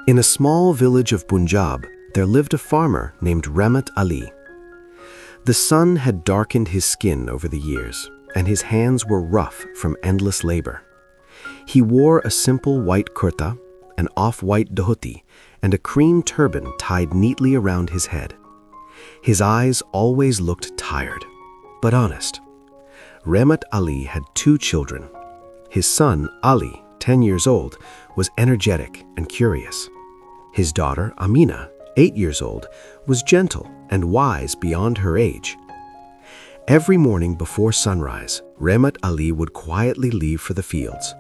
In a small village of Punjab, there lived a farmer named Rehmat Ali. The sun had darkened his skin over the years, and his hands were rough from endless labor. He wore a simple white kurta, an off-white dhoti, and a cream turban tied neatly around his head. His eyes always looked tired, but honest. Rehmat Ali had 2 children. His son, Ali, 10 years old, was energetic and curious. His daughter, Amina, 8 years old, was gentle and wise beyond her age. Every morning before sunrise, Rehmat Ali would quietly leave for the fields.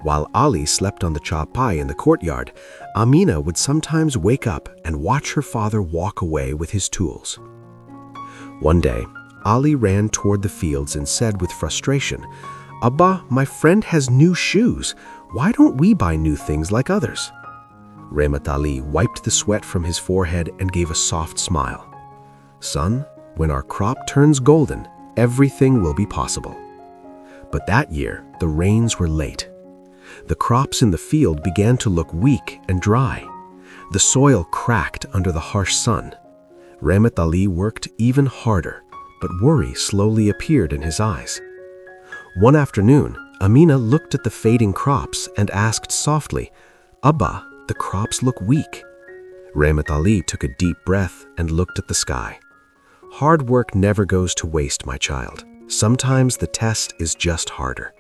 While Ali slept on the charpai in the courtyard, Amina would sometimes wake up and watch her father walk away with his tools. One day, Ali ran toward the fields and said with frustration, "Abba, my friend has new shoes. Why don't we buy new things like others?" Rehmat Ali wiped the sweat from his forehead and gave a soft smile. "Son, when our crop turns golden, everything will be possible." But that year, the rains were late. The crops in the field began to look weak and dry. The soil cracked under the harsh sun. Rehmat Ali worked even harder, but worry slowly appeared in his eyes. One afternoon, Amina looked at the fading crops and asked softly, "Abba, the crops look weak." Rehmat Ali took a deep breath and looked at the sky. "Hard work never goes to waste, my child. Sometimes the test is just harder."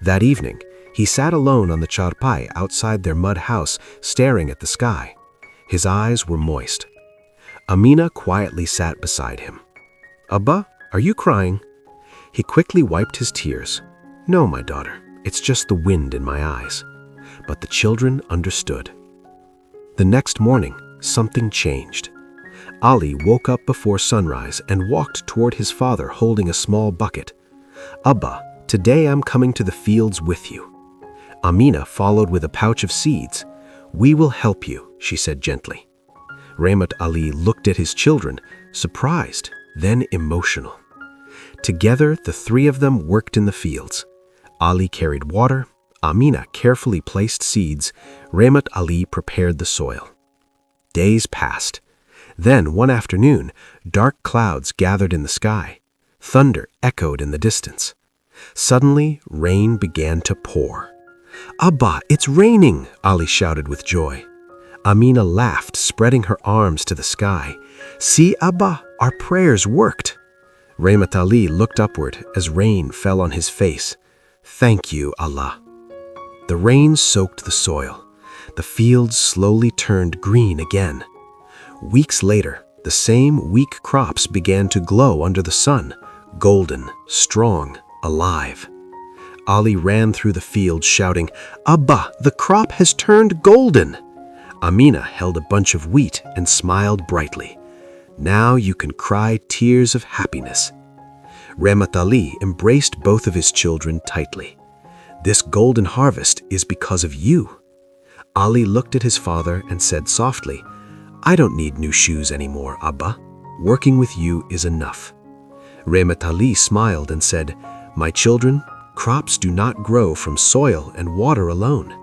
That evening, he sat alone on the charpai outside their mud house, staring at the sky. His eyes were moist. Amina quietly sat beside him. "Abba, are you crying?" He quickly wiped his tears. "No, my daughter, it's just the wind in my eyes." But the children understood. The next morning, something changed. Ali woke up before sunrise and walked toward his father holding a small bucket. "Abba, today I'm coming to the fields with you." Amina followed with a pouch of seeds. "We will help you," she said gently. Rehmat Ali looked at his children, surprised, then emotional. Together, the 3 of them worked in the fields. Ali carried water, Amina carefully placed seeds, Rehmat Ali prepared the soil. Days passed. Then, one afternoon, dark clouds gathered in the sky. Thunder echoed in the distance. Suddenly, rain began to pour. "Abba, it's raining!" Ali shouted with joy. Amina laughed, spreading her arms to the sky. "See, Abba, our prayers worked." Rehmat Ali looked upward as rain fell on his face. "Thank you, Allah." The rain soaked the soil. The fields slowly turned green again. Weeks later, the same weak crops began to glow under the sun, golden, strong, alive. Ali ran through the fields shouting, "Abba, the crop has turned golden!" Amina held a bunch of wheat and smiled brightly. "Now you can cry tears of happiness." Rehmat Ali embraced both of his children tightly. "This golden harvest is because of you." Ali looked at his father and said softly, "I don't need new shoes anymore, Abba. Working with you is enough." Rehmat Ali smiled and said, "My children, crops do not grow from soil and water alone.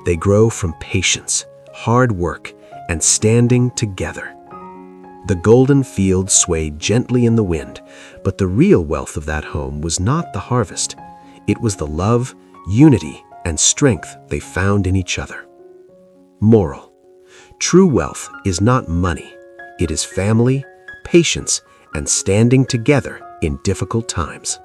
They grow from patience, hard work, and standing together." The golden fields swayed gently in the wind, but the real wealth of that home was not the harvest. It was the love, unity, and strength they found in each other. Moral: true wealth is not money. It is family, patience, and standing together in difficult times.